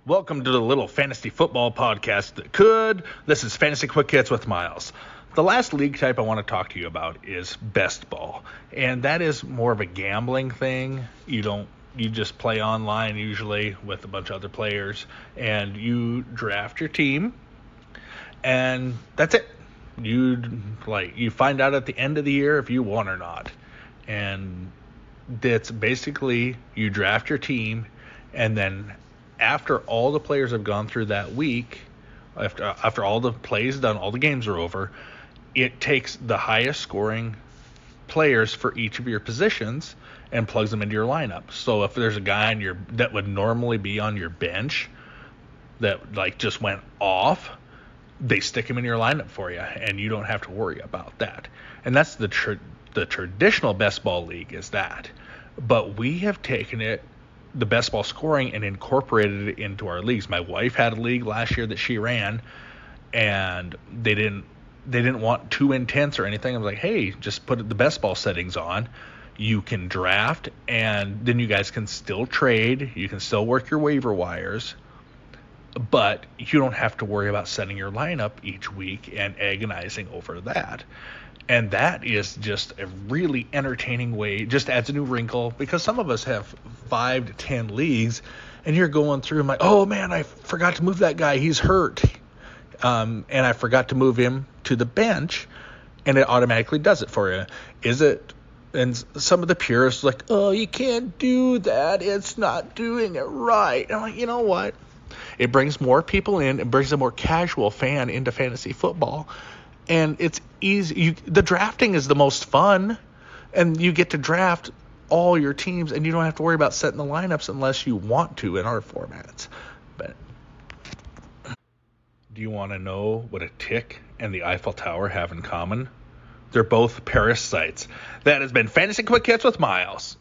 Welcome to the little fantasy football podcast that could. This is Fantasy Quick Hits with Miles. The last league type I want to talk to you about is Bestball, and that is more of a gambling thing. You just play online usually with a bunch of other players, and you draft your team, and that's it. You find out at the end of the year if you won or not, and that's basically you draft your team, and then after all the players have gone through that week, after all the plays done, all the games are over, it takes the highest scoring players for each of your positions and plugs them into your lineup. So if there's a guy that would normally be on your bench that just went off, they stick him in your lineup for you, and you don't have to worry about that. And that's the traditional best ball league is that. But we have taken the best ball scoring and incorporated it into our leagues. My wife had a league last year that she ran, and they didn't want too intense or anything. I was like, hey, just put the best ball settings on. You can draft, and then you guys can still trade. You can still work your waiver wires, but you don't have to worry about setting your lineup each week and agonizing over that. And that is just a really entertaining way. Just adds a new wrinkle, because some of us have 5 to 10 leagues, and you're going through and like, oh man, I forgot to move that guy. He's hurt. And I forgot to move him to the bench, and it automatically does it for you. And some of the purists are like, oh, you can't do that. It's not doing it right. And I'm like, you know what? It brings more people in. It brings a more casual fan into fantasy football. And it's easy. The drafting is the most fun, and you get to draft all your teams, and you don't have to worry about setting the lineups unless you want to in our formats. But do you want to know what a tick and the Eiffel Tower have in common? They're both parasites. That has been Fantasy Quick Hits with Miles.